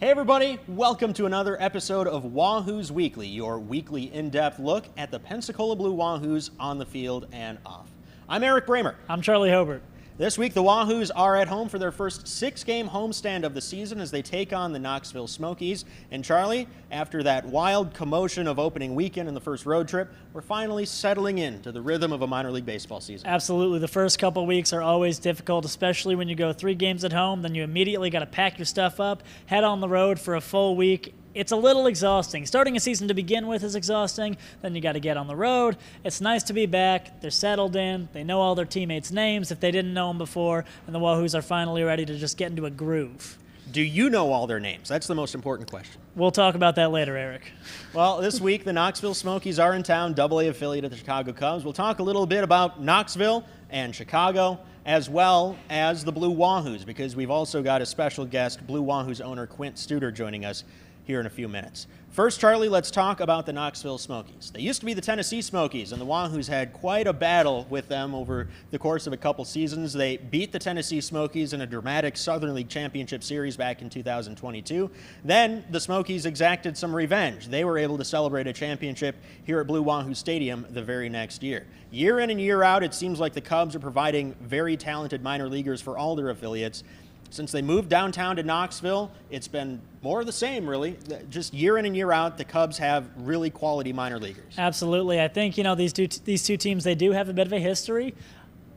Hey everybody, welcome to another episode of Wahoos Weekly, your weekly in-depth look at the Pensacola Blue Wahoos on the field and off. I'm Eric Bramer. I'm Charlie Hobart. This week, the Wahoos are at home for their first 6-game homestand of the season as they take on the Knoxville Smokies. And Charlie, after that wild commotion of opening weekend and the first road trip, we're finally settling into the rhythm of a minor league baseball season. Absolutely. The first couple weeks are always difficult, especially when you go 3 games at home. Then you immediately got to pack your stuff up, head on the road for a full week. It's a little exhausting. Starting a season to begin with is exhausting. Then you got to get on the road. It's nice to be back. They're settled in. They know all their teammates' names if they didn't know them before. And the Wahoos are finally ready to just get into a groove. Do you know all their names? That's the most important question. We'll talk about that later, Eric. Well, this week, the Knoxville Smokies are in town, AA affiliate of the Chicago Cubs. We'll talk a little bit about Knoxville and Chicago, as well as the Blue Wahoos, because we've also got a special guest, Blue Wahoos owner Quint joining us here in a few minutes. First, Charlie, let's talk about the Knoxville Smokies. They used to be the Tennessee Smokies, and the Wahoos had quite a battle with them over the course of a couple seasons. They beat the Tennessee Smokies in a dramatic Southern League Championship Series back in 2022. Then the Smokies exacted some revenge. They were able to celebrate a championship here at Blue Wahoo Stadium the very next year. Year in and year out, it seems like the Cubs are providing very talented minor leaguers for all their affiliates. Since they moved downtown to Knoxville, it's been more of the same, really. Just year in and year out, the Cubs have really quality minor leaguers. Absolutely. I think, these two teams, they do have a bit of a history.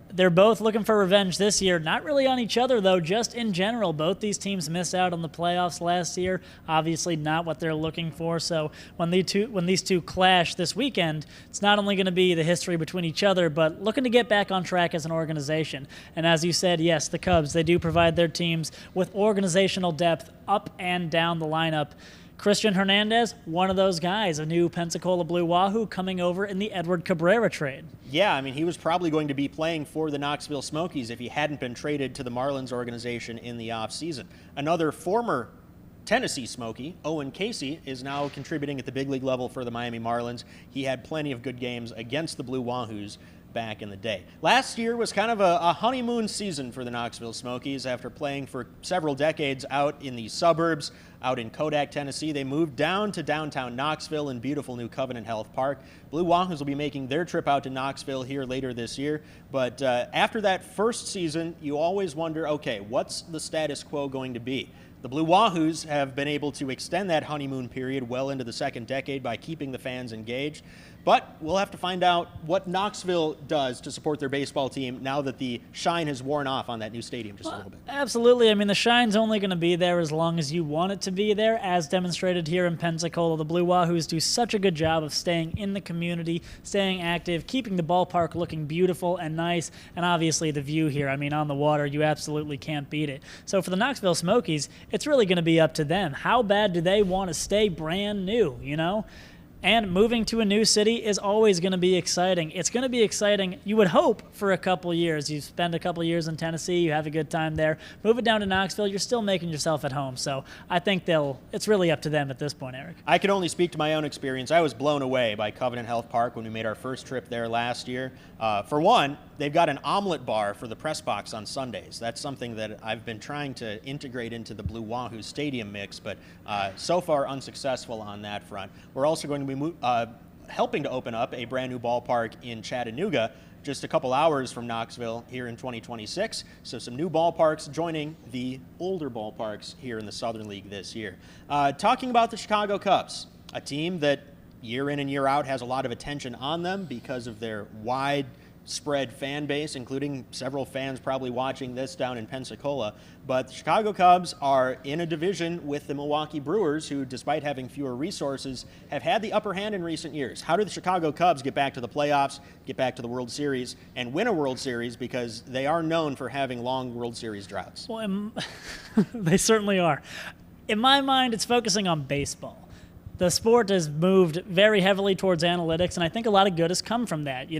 They're both looking for revenge this year. Not really on each other, though, just in general. Both these teams missed out on the playoffs last year. Obviously not what they're looking for. So when these two clash this weekend, it's not only going to be the history between each other, but looking to get back on track as an organization. And as you said, yes, the Cubs, they do provide their teams with organizational depth up and down the lineup. Christian Hernandez, one of those guys, a new Pensacola Blue Wahoo coming over in the Edward Cabrera trade. Yeah, I mean, he was probably going to be playing for the Knoxville Smokies if he hadn't been traded to the Marlins organization in the offseason. Another former Tennessee Smoky, Owen Casey, is now contributing at the big league level for the Miami Marlins. He had plenty of good games against the Blue Wahoos back in the day. Last year was kind of a honeymoon season for the Knoxville Smokies. After playing for several decades out in the suburbs, out in Kodak, Tennessee, they moved down to downtown Knoxville in beautiful new Covenant Health Park. Blue Wahoos will be making their trip out to Knoxville here later this year. But after that first season, you always wonder, okay, what's the status quo going to be? The Blue Wahoos have been able to extend that honeymoon period well into the second decade by keeping the fans engaged. But we'll have to find out what Knoxville does to support their baseball team now that the shine has worn off on that new stadium just a little bit. Absolutely. I mean, the shine's only going to be there as long as you want it to be there, as demonstrated here in Pensacola. The Blue Wahoos do such a good job of staying in the community, staying active, keeping the ballpark looking beautiful and nice, and obviously the view here. I mean, on the water, you absolutely can't beat it. So for the Knoxville Smokies, it's really going to be up to them. How bad do they want to stay brand new, And moving to a new city is always going to be exciting. It's going to be exciting, you would hope, for a couple years. You spend a couple years in Tennessee, you have a good time there. Move it down to Knoxville, you're still making yourself at home. So I think it's really up to them at this point, Eric. I can only speak to my own experience. I was blown away by Covenant Health Park when we made our first trip there last year. For one, they've got an omelet bar for the press box on Sundays. That's something that I've been trying to integrate into the Blue Wahoo Stadium mix, but so far unsuccessful on that front. We're also going to be helping to open up a brand new ballpark in Chattanooga just a couple hours from Knoxville here in 2026. So some new ballparks joining the older ballparks here in the Southern League this year. Talking about the Chicago Cubs, a team that year in and year out has a lot of attention on them because of their widespread fan base, including several fans probably watching this down in Pensacola. But the Chicago Cubs are in a division with the Milwaukee Brewers, who, despite having fewer resources, have had the upper hand in recent years. How do the Chicago Cubs get back to the playoffs, get back to the World Series, and win a World Series? Because they are known for having long World Series droughts. Well, they certainly are. In my mind, it's focusing on baseball. The sport has moved very heavily towards analytics, and I think a lot of good has come from that,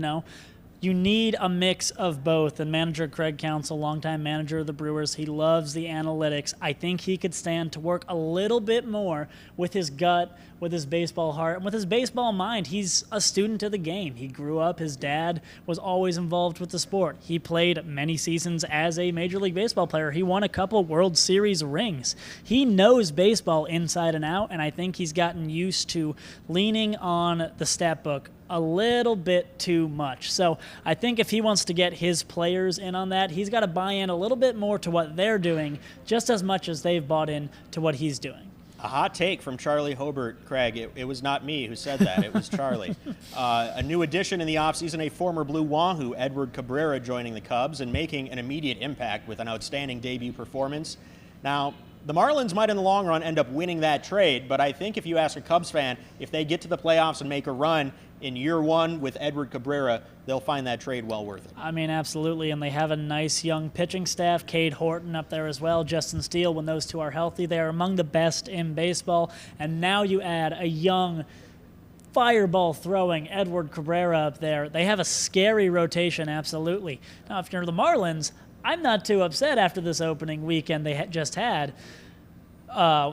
You need a mix of both. And manager Craig Counsell, longtime manager of the Brewers, he loves the analytics. I think he could stand to work a little bit more with his gut, with his baseball heart, and with his baseball mind. He's a student of the game. He grew up, his dad was always involved with the sport. He played many seasons as a Major League Baseball player. He won a couple World Series rings. He knows baseball inside and out, and I think he's gotten used to leaning on the stat book a little bit too much. So I think if he wants to get his players in on that, he's got to buy in a little bit more to what they're doing, just as much as they've bought in to what he's doing. A hot take from Charlie Hobart, Craig. It was not me who said that. It was Charlie. A new addition in the offseason, a former Blue Wahoo, Edward Cabrera, joining the Cubs and making an immediate impact with an outstanding debut performance. Now, the Marlins might in the long run end up winning that trade, but I think if you ask a Cubs fan, if they get to the playoffs and make a run in year one with Edward Cabrera, they'll find that trade well worth it. I mean, absolutely, and they have a nice young pitching staff. Cade Horton up there as well, Justin Steele, when those two are healthy. They are among the best in baseball, and now you add a young fireball throwing Edward Cabrera up there. They have a scary rotation, absolutely. Now, if you're the Marlins, I'm not too upset after this opening weekend they just had.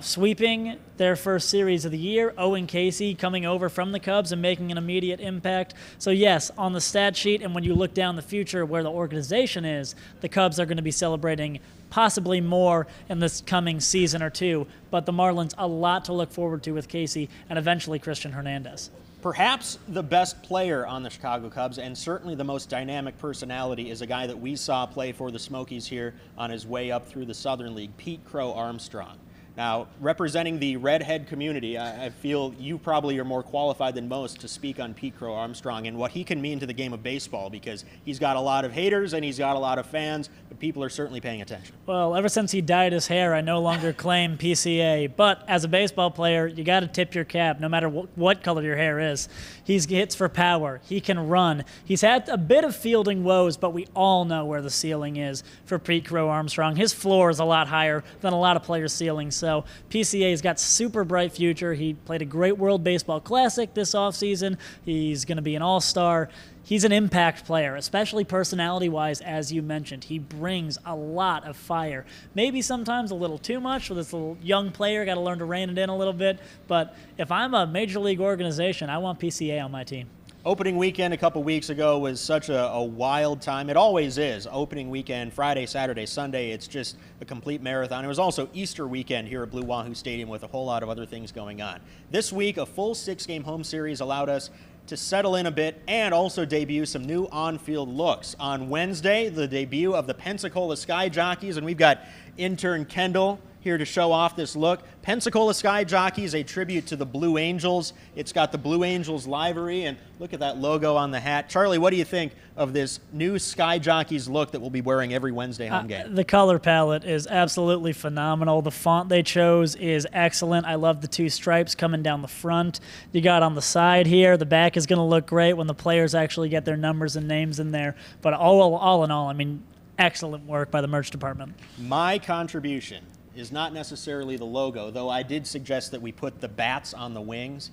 Sweeping their first series of the year, Owen Casey coming over from the Cubs and making an immediate impact. So yes, on the stat sheet, and when you look down the future where the organization is, the Cubs are going to be celebrating possibly more in this coming season or two, but the Marlins, a lot to look forward to with Casey and eventually Christian Hernandez. Perhaps the best player on the Chicago Cubs, and certainly the most dynamic personality, is a guy that we saw play for the Smokies here on his way up through the Southern League, Pete Crow Armstrong. Now, representing the redhead community, I feel you probably are more qualified than most to speak on Pete Crow Armstrong and what he can mean to the game of baseball, because he's got a lot of haters and he's got a lot of fans, but people are certainly paying attention. Well, ever since he dyed his hair, I no longer claim PCA, but as a baseball player, you got to tip your cap no matter what color your hair is. He hits for power. He can run. He's had a bit of fielding woes, but we all know where the ceiling is for Pete Crow Armstrong. His floor is a lot higher than a lot of players' ceilings. So PCA's got super bright future. He played a great World Baseball Classic this offseason. He's going to be an all-star. He's an impact player, especially personality-wise, as you mentioned. He brings a lot of fire. Maybe sometimes a little too much with this little young player. Got to learn to rein it in a little bit. But if I'm a major league organization, I want PCA on my team. Opening weekend a couple weeks ago was such a wild time. It always is. Opening weekend, Friday, Saturday, Sunday, it's just a complete marathon. It was also Easter weekend here at Blue Wahoo Stadium with a whole lot of other things going on. This week, a full 6-game home series allowed us to settle in a bit and also debut some new on-field looks. On Wednesday, the debut of the Pensacola Sky Jockeys, and we've got intern Kendall here to show off this look. Pensacola Sky Jockeys, a tribute to the Blue Angels. It's got the Blue Angels livery, and look at that logo on the hat. Charlie, what do you think of this new Sky Jockeys look that we'll be wearing every Wednesday home game? The color palette is absolutely phenomenal. The font they chose is excellent. I love the two stripes coming down the front. You got on the side here. The back is going to look great when the players actually get their numbers and names in there. But all in all, I mean, excellent work by the merch department. My contribution is not necessarily the logo, though I did suggest that we put the bats on the wings.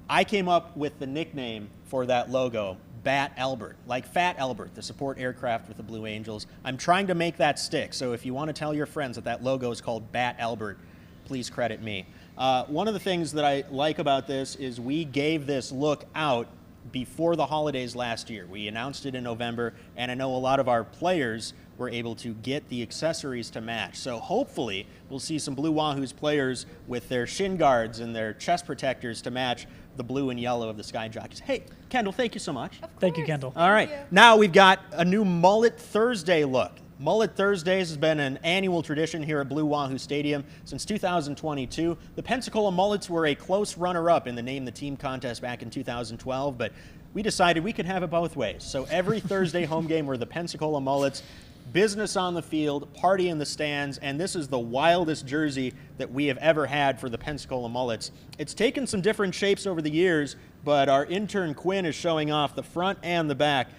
I came up with the nickname for that logo, Bat Albert, like Fat Albert, the support aircraft with the Blue Angels. I'm trying to make that stick, so if you want to tell your friends that logo is called Bat Albert, please credit me. One of the things that I like about this is we gave this look out before the holidays last year. We announced it in November, and I know a lot of our players were able to get the accessories to match. So hopefully we'll see some Blue Wahoos players with their shin guards and their chest protectors to match the blue and yellow of the Sky Jockeys. Hey, Kendall, thank you so much. Thank you, Kendall. All right, now we've got a new Mullet Thursday look. Mullet Thursdays has been an annual tradition here at Blue Wahoo Stadium since 2022. The Pensacola Mullets were a close runner-up in the Name the Team contest back in 2012, but we decided we could have it both ways. So every Thursday home game were the Pensacola Mullets. Business on the field, party in the stands, and this is the wildest jersey that we have ever had for the Pensacola Mullets. It's taken some different shapes over the years, but our intern Quint is showing off the front and the back.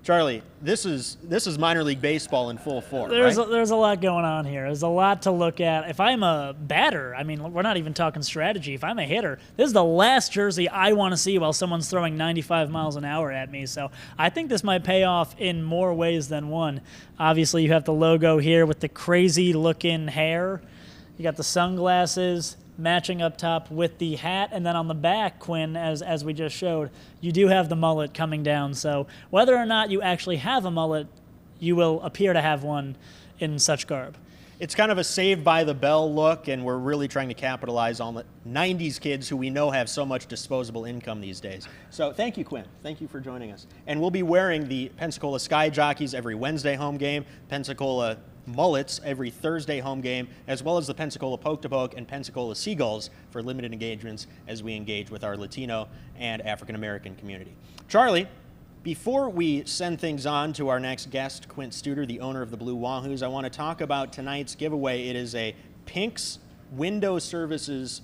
Charlie, this is minor league baseball in full form, There's right? there's a lot going on here. There's a lot to look at. If I'm a batter, I mean, we're not even talking strategy. If I'm a hitter, this is the last jersey I want to see while someone's throwing 95 miles an hour at me. So I think this might pay off in more ways than one. Obviously, you have the logo here with the crazy-looking hair. You got the sunglasses matching up top with the hat, and then on the back, Quinn, as we just showed, you do have the mullet coming down. So whether or not you actually have a mullet, you will appear to have one in such garb. It's kind of a Saved by the Bell look, and we're really trying to capitalize on the 90s kids who we know have so much disposable income these days. So thank you, Quinn. Thank you for joining us. And we'll be wearing the Pensacola Sky Jockeys every Wednesday home game, Pensacola Mullets every Thursday home game, as well as the Pensacola Poke-to-Poke and Pensacola Seagulls for limited engagements as we engage with our Latino and African American community. Charlie, before we send things on to our next guest, Quint Studer, the owner of the Blue Wahoos, I want to talk about tonight's giveaway. It is a Pink's Window Services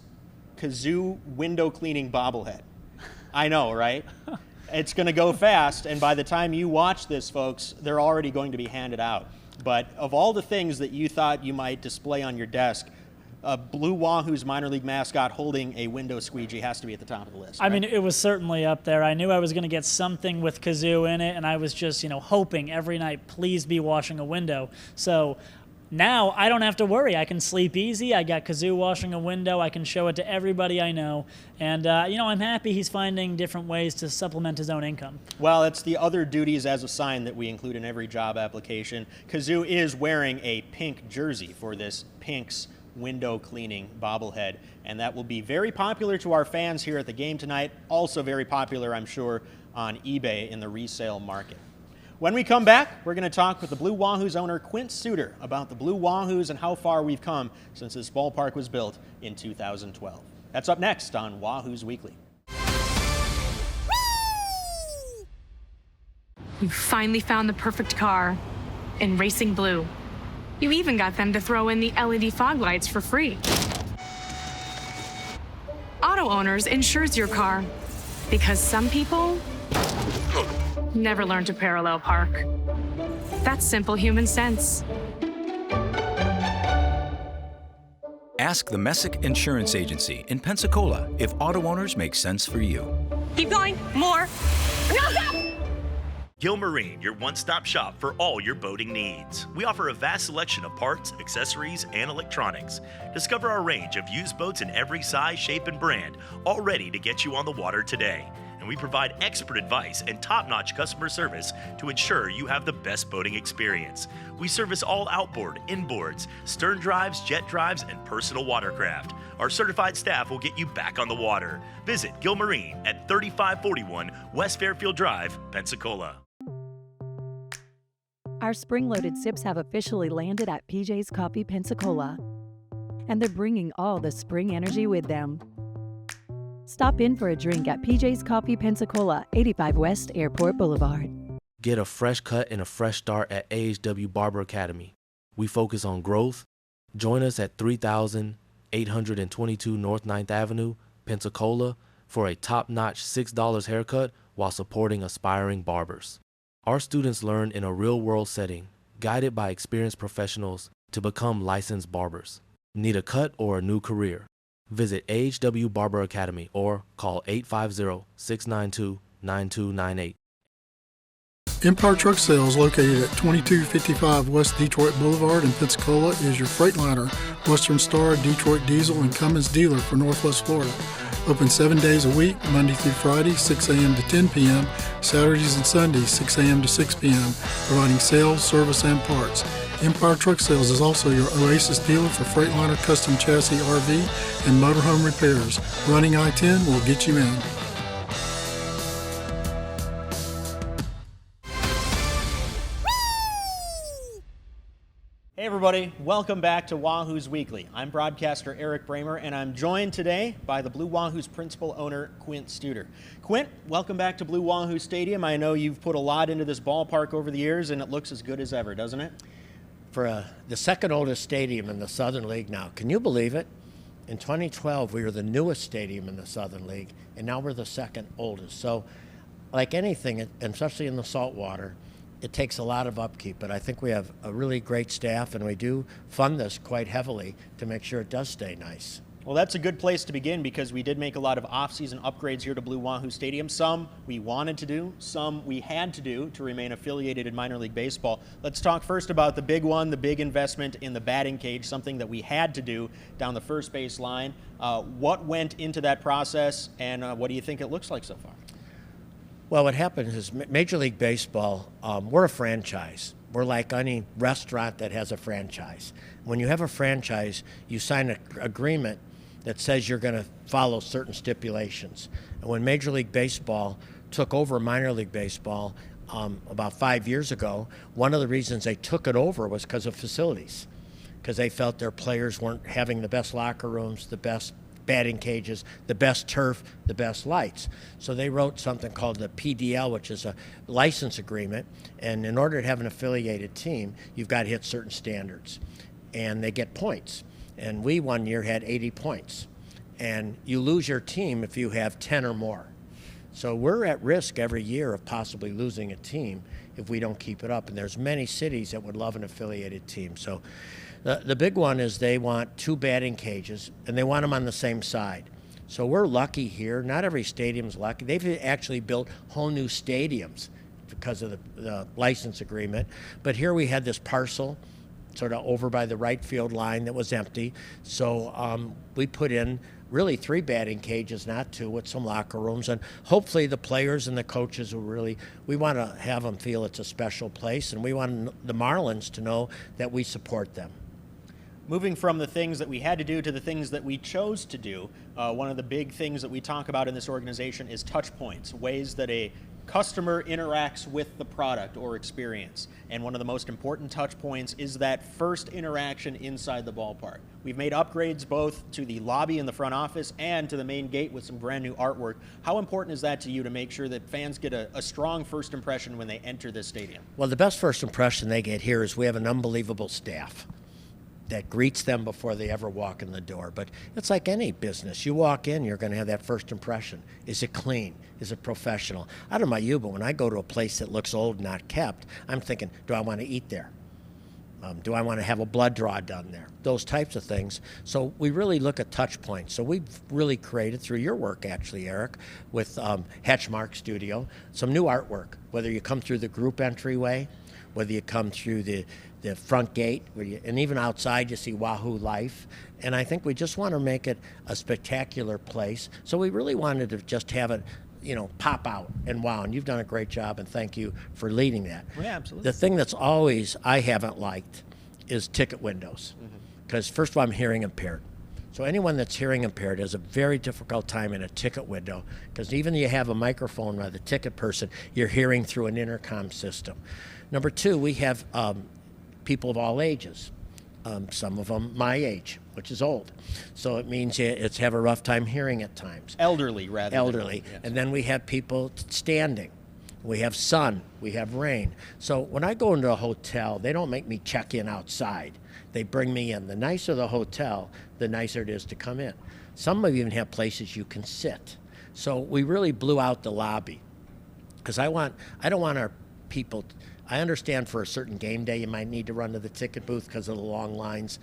kazoo window cleaning bobblehead. I know, right? It's going to go fast, and by the time you watch this, folks, they're already going to be handed out. But of all the things that you thought you might display on your desk, a Blue Wahoos minor league mascot holding a window squeegee has to be at the top of the list. I right? mean, it was certainly up there. I knew I was going to get something with kazoo in it, and I was just, hoping every night, please be washing a window. So now I don't have to worry. I can sleep easy. I got kazoo washing a window. I can show it to everybody I know. And, I'm happy he's finding different ways to supplement his own income. Well, it's the other duties as assigned that we include in every job application. Kazoo is wearing a pink jersey for this Pink's window cleaning bobblehead, and that will be very popular to our fans here at the game tonight. Also very popular, I'm sure, on eBay in the resale market. When we come back, we're going to talk with the Blue Wahoos owner, Quint Studer, about the Blue Wahoos and how far we've come since this ballpark was built in 2012. That's up next on Wahoos Weekly. You finally found the perfect car in Racing Blue. You even got them to throw in the LED fog lights for free. Auto Owners insures your car because some people never learn to parallel park. That's simple human sense. Ask the Messick Insurance Agency in Pensacola if auto owners make sense for you. Keep going. More. No, stop! Gilmarine, your one-stop shop for all your boating needs. We offer a vast selection of parts, accessories, and electronics. Discover our range of used boats in every size, shape, and brand, all ready to get you on the water today. And we provide expert advice and top-notch customer service to ensure you have the best boating experience. We service all outboard, inboards, stern drives, jet drives, and personal watercraft. Our certified staff will get you back on the water. Visit Gilmarine at 3541 West Fairfield Drive, Pensacola. Our spring-loaded sips have officially landed at PJ's Coffee Pensacola, and they're bringing all the spring energy with them. Stop in for a drink at PJ's Coffee Pensacola, 85 West Airport Boulevard. Get a fresh cut and a fresh start at AHW Barber Academy. We focus on growth. Join us at 3822 North 9th Avenue, Pensacola, for a top-notch $6 haircut while supporting aspiring barbers. Our students learn in a real-world setting, guided by experienced professionals to become licensed barbers. Need a cut or a new career? Visit AHW Barber Academy or call 850-692-9298. Empire Truck Sales, located at 2255 West Detroit Boulevard in Pensacola, is your Freightliner, Western Star, Detroit Diesel, and Cummins dealer for Northwest Florida. Open 7 days a week, Monday through Friday, 6 a.m. to 10 p.m., Saturdays and Sundays, 6 a.m. to 6 p.m., providing sales, service, and parts. Empire Truck Sales is also your Oasis dealer for Freightliner custom chassis RV and motorhome repairs. Running I-10 will get you in. Hey everybody, welcome back to Wahoos Weekly. I'm broadcaster Eric Bramer, and I'm joined today by the Blue Wahoos principal owner, Quint Studer. Quint, welcome back to Blue Wahoo Stadium. I know you've put a lot into this ballpark over the years, and it looks as good as ever, doesn't it? For the second oldest stadium in the Southern League now. Can you believe it? In 2012, we were the newest stadium in the Southern League, and now we're the second oldest. So, like anything, and especially in the saltwater, it takes a lot of upkeep, but I think we have a really great staff, and we do fund this quite heavily to make sure it does stay nice. Well, that's a good place to begin because we did make a lot of off-season upgrades here to Blue Wahoo Stadium. Some we wanted to do, some we had to do to remain affiliated in minor league baseball. Let's talk first about the big one, the big investment in the batting cage, something that we had to do down the first base line. What went into that process, and what do you think it looks like so far? Well, what happened is Major League Baseball, we're a franchise. We're like any restaurant that has a franchise. When you have a franchise, you sign an agreement that says you're going to follow certain stipulations. And when Major League Baseball took over minor league baseball about 5 years ago, one of the reasons they took it over was because of facilities, because they felt their players weren't having the best locker rooms, the best batting cages, the best turf, the best lights. So they wrote something called the PDL, which is a license agreement. And in order to have an affiliated team, you've got to hit certain standards. And they get points. And we one year had 80 points. And you lose your team if you have 10 or more. So we're at risk every year of possibly losing a team if we don't keep it up. And there's many cities that would love an affiliated team. So the big one is they want 2 batting cages, and they want them on the same side. So we're lucky here. Not every stadium's lucky. They've actually built whole new stadiums because of the license agreement. But here we had this parcel sort of over by the right field line that was empty. So we put in really 3 batting cages, not 2, with some locker rooms. And hopefully the players and the coaches will we want to have them feel it's a special place, and we want the Marlins to know that we support them. Moving from the things that we had to do to the things that we chose to do, one of the big things that we talk about in this organization is touch points, ways that a customer interacts with the product or experience. And one of the most important touch points is that first interaction inside the ballpark. We've made upgrades both to the lobby in the front office and to the main gate with some brand new artwork. How important is that to you to make sure that fans get a strong first impression when they enter this stadium? Well, the best first impression they get here is we have an unbelievable staff that greets them before they ever walk in the door. But it's like any business. You walk in, you're going to have that first impression. Is it clean? Is it professional? I don't know about you, but when I go to a place that looks old, not kept, I'm thinking, do I want to eat there? Do I want to have a blood draw done there? Those types of things. So we really look at touch points. So we've really created, through your work actually, Eric, with Hatchmark Studio, some new artwork. Whether you come through the group entryway, whether you come through the front gate, and even outside you see Wahoo Life. And I think we just want to make it a spectacular place. So we really wanted to just have it, pop out and wow. And you've done a great job, and thank you for leading that. Yeah, absolutely. The thing that's always I haven't liked is ticket windows. Because first of all, I'm hearing impaired. So anyone that's hearing impaired has a very difficult time in a ticket window, because even though you have a microphone by the ticket person, you're hearing through an intercom system. Number 2, we have people of all ages. Some of them my age, which is old. So it means it's have a rough time hearing at times. Elderly, rather. Elderly. Yes. And then we have people standing. We have sun. We have rain. So when I go into a hotel, they don't make me check in outside. They bring me in. The nicer the hotel, the nicer it is to come in. Some of you even have places you can sit. So we really blew out the lobby, because I don't want our people. I understand for a certain game day you might need to run to the ticket booth because of the long lines.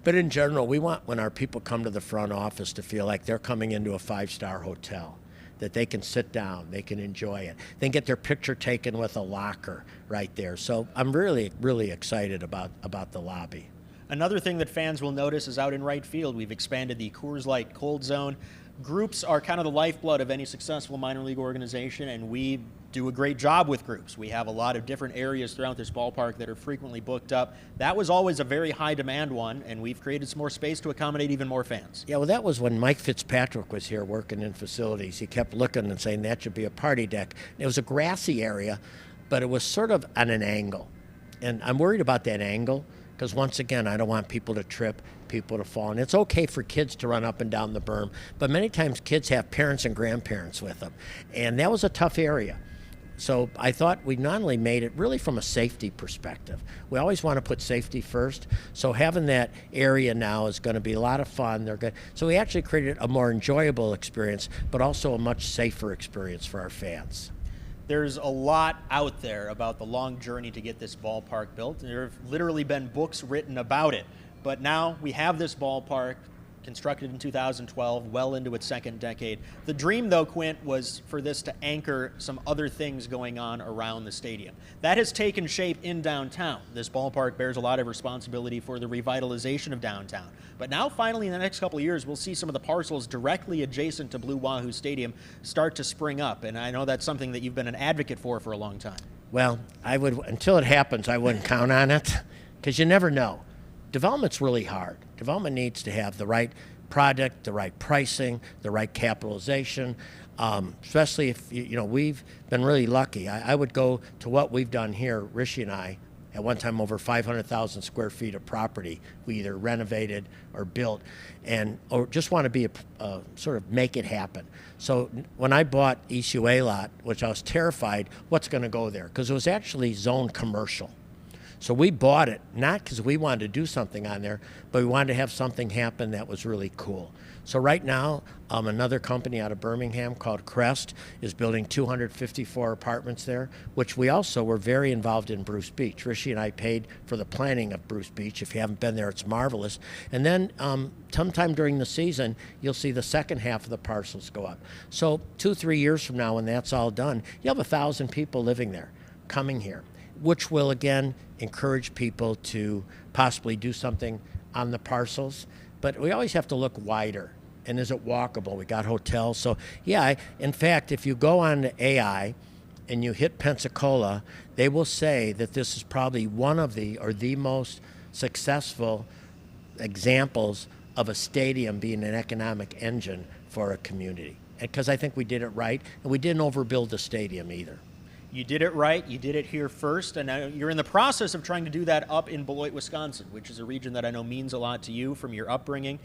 But in general, we want when our people come to the front office to feel like they're coming into a 5-star hotel, that they can sit down, they can enjoy it. They can get their picture taken with a locker right there. So I'm really, really excited about the lobby. Another thing that fans will notice is out in right field, we've expanded the Coors Light cold zone. Groups are kind of the lifeblood of any successful minor league organization, and we do a great job with groups. We have a lot of different areas throughout this ballpark that are frequently booked up. That was always a very high demand one, and we've created some more space to accommodate even more fans. Yeah, well, that was when Mike Fitzpatrick was here working in facilities. He kept looking and saying that should be a party deck. It was a grassy area, but it was sort of on an angle. And I'm worried about that angle, because once again, I don't want people to trip, people to fall. And it's okay for kids to run up and down the berm, but many times kids have parents and grandparents with them. And that was a tough area. So I thought we not only made it really from a safety perspective. We always want to put safety first. So having that area now is going to be a lot of fun. They're good. So we actually created a more enjoyable experience, but also a much safer experience for our fans. There's a lot out there about the long journey to get this ballpark built. There have literally been books written about it. But now we have this ballpark constructed in 2012, well into its second decade. The dream, though, Quint, was for this to anchor some other things going on around the stadium. That has taken shape in downtown. This ballpark bears a lot of responsibility for the revitalization of downtown. But now, finally, in the next couple of years, we'll see some of the parcels directly adjacent to Blue Wahoo Stadium start to spring up. And I know that's something that you've been an advocate for a long time. Well, until it happens, I wouldn't count on it, because you never know. Development's really hard. Development needs to have the right product, the right pricing, the right capitalization, especially if, we've been really lucky. I would go to what we've done here, Rishi and I, at one time over 500,000 square feet of property we either renovated or built, or just want to be sort of make it happen. So when I bought ECUA lot, which I was terrified what's going to go there, because it was actually zoned commercial. So we bought it, not because we wanted to do something on there, but we wanted to have something happen that was really cool. So right now, another company out of Birmingham called Crest is building 254 apartments there, which we also were very involved in Bruce Beach. Rishi and I paid for the planning of Bruce Beach. If you haven't been there, it's marvelous. And then sometime during the season, you'll see the second half of the parcels go up. So 2-3 years from now, when that's all done, you'll have 1,000 people living there, coming here, which will, again, encourage people to possibly do something on the parcels. But we always have to look wider. And is it walkable? We got hotels. So, yeah, in fact, if you go on to AI and you hit Pensacola, they will say that this is probably one of the most successful examples of a stadium being an economic engine for a community. Because I think we did it right, and we didn't overbuild the stadium either. You did it right. You did it here first, and now you're in the process of trying to do that up in Beloit, Wisconsin, which is a region that I know means a lot to you from your upbringing.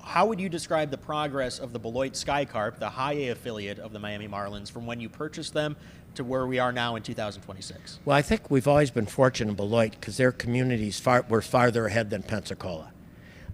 How would you describe the progress of the Beloit Skycarp, the high A affiliate of the Miami Marlins, from when you purchased them to where we are now in 2026? Well, I think we've always been fortunate in Beloit because their communities were farther ahead than Pensacola.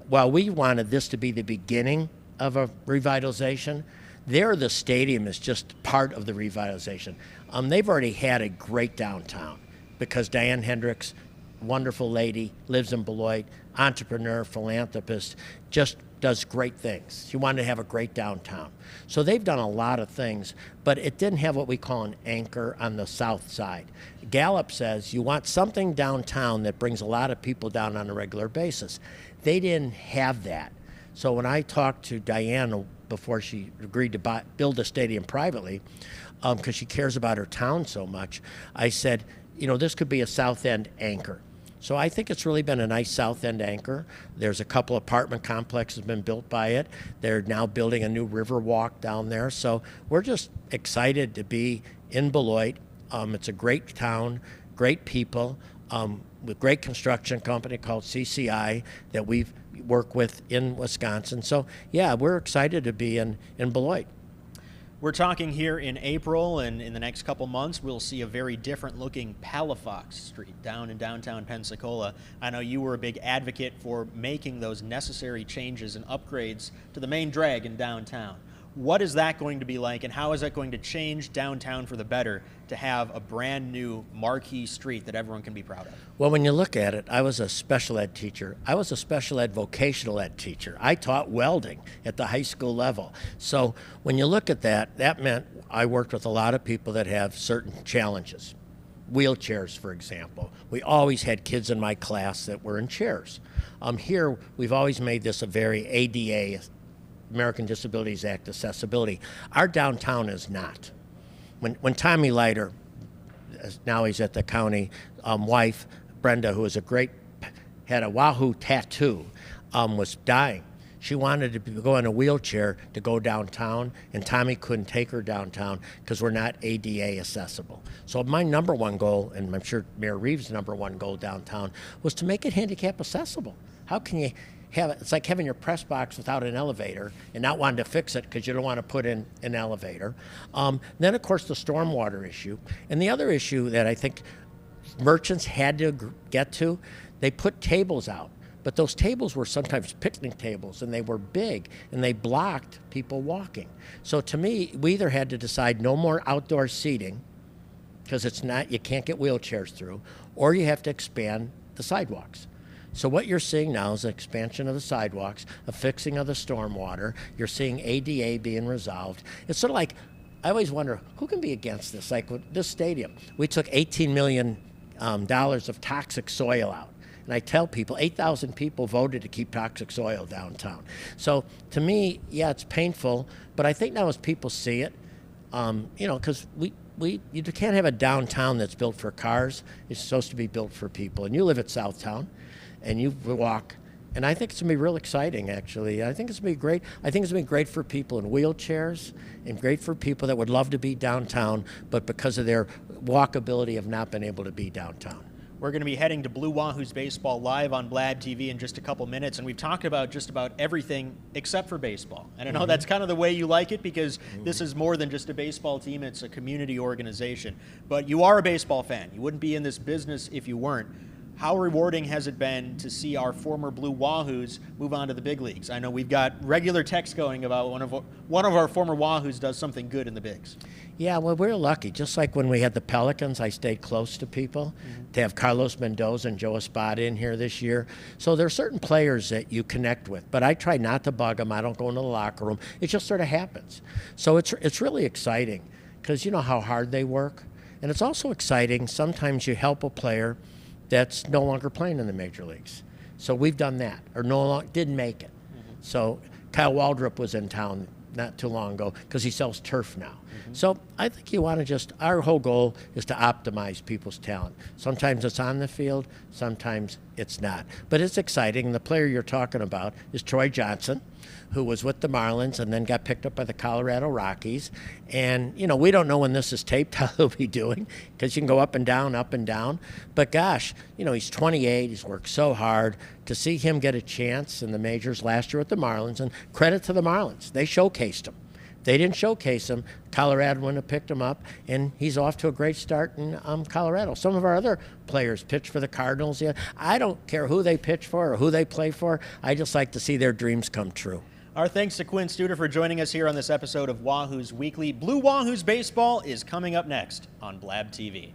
While we wanted this to be the beginning of a revitalization, the stadium is just part of the revitalization. They've already had a great downtown because Diane Hendricks, wonderful lady, lives in Beloit, entrepreneur, philanthropist, just does great things. She wanted to have a great downtown. So they've done a lot of things, but it didn't have what we call an anchor on the south side. Gallup says you want something downtown that brings a lot of people down on a regular basis. They didn't have that. So when I talked to Diane before she agreed to build a stadium privately, because she cares about her town so much, I said, this could be a South End anchor. So I think it's really been a nice South End anchor. There's a couple apartment complexes been built by it. They're now building a new river walk down there. So we're just excited to be in Beloit. It's a great town, great people, with great construction company called CCI that we've worked with in Wisconsin. So yeah, we're excited to be in Beloit. We're talking here in April, and in the next couple months, we'll see a very different looking Palafox Street down in downtown Pensacola. I know you were a big advocate for making those necessary changes and upgrades to the main drag in downtown. What is that going to be like, and how is that going to change downtown for the better to have a brand new marquee street that everyone can be proud of? Well, when you look at it, I was a special ed teacher. I was a special ed vocational ed teacher. I taught welding at the high school level. So when you look at that, that meant I worked with a lot of people that have certain challenges. Wheelchairs, for example. We always had kids in my class that were in chairs. Here, we've always made this a very ADA, American Disabilities Act accessibility. Our downtown is not. When Tommy Leiter, now he's at the county, wife, Brenda, who was had a Wahoo tattoo, was dying. She wanted to go in a wheelchair to go downtown, and Tommy couldn't take her downtown because we're not ADA accessible. So my number one goal, and I'm sure Mayor Reeves' number one goal downtown, was to make it handicap accessible. How can you it's like having your press box without an elevator and not wanting to fix it because you don't want to put in an elevator. Then, of course, the stormwater issue. And the other issue that I think merchants had to get to, they put tables out. But those tables were sometimes picnic tables, and they were big, and they blocked people walking. So to me, we either had to decide no more outdoor seating because it's not, you can't get wheelchairs through, or you have to expand the sidewalks. So what you're seeing now is an expansion of the sidewalks, a fixing of the stormwater. You're seeing ADA being resolved. It's sort of like, I always wonder, who can be against this? Like with this stadium, we took $18 million of toxic soil out. And I tell people, 8,000 people voted to keep toxic soil downtown. So to me, yeah, it's painful, but I think now as people see it, because you can't have a downtown that's built for cars. It's supposed to be built for people. And you live at Southtown, and you walk, and I think it's going to be real exciting, actually. I think it's going to be great. I think it's going to be great for people in wheelchairs and great for people that would love to be downtown, but because of their walkability have not been able to be downtown. We're going to be heading to Blue Wahoos Baseball live on Blab TV in just a couple minutes, and we've talked about just about everything except for baseball. And I know that's kind of the way you like it, because this is more than just a baseball team, it's a community organization. But you are a baseball fan. You wouldn't be in this business if you weren't. How rewarding has it been to see our former Blue Wahoos move on to the big leagues? I know we've got regular texts going about one of our former Wahoos does something good in the bigs. Yeah, well, we're lucky. Just like when we had the Pelicans, I stayed close to people. To have Carlos Mendoza and Joe Espada in here this year. So there are certain players that you connect with, but I try not to bug them. I don't go into the locker room. It just sort of happens. So it's really exciting, because you know how hard they work. And it's also exciting, sometimes you help a player that's no longer playing in the major leagues. So we've done that, or didn't make it. So Kyle Waldrop was in town not too long ago because he sells turf now. So I think you want to our whole goal is to optimize people's talent. Sometimes it's on the field, sometimes it's not. But it's exciting. The player you're talking about is Troy Johnson, who was with the Marlins and then got picked up by the Colorado Rockies. And, we don't know when this is taped how he'll be doing, because you can go up and down, up and down. But gosh, he's 28, he's worked so hard. To see him get a chance in the majors last year with the Marlins, and credit to the Marlins, they showcased him. If they didn't showcase him, Colorado wouldn't have picked him up, and he's off to a great start in Colorado. Some of our other players pitch for the Cardinals. Yeah, I don't care who they pitch for or who they play for. I just like to see their dreams come true. Our thanks to Quint Studer for joining us here on this episode of Wahoos Weekly. Blue Wahoos Baseball is coming up next on Blab TV.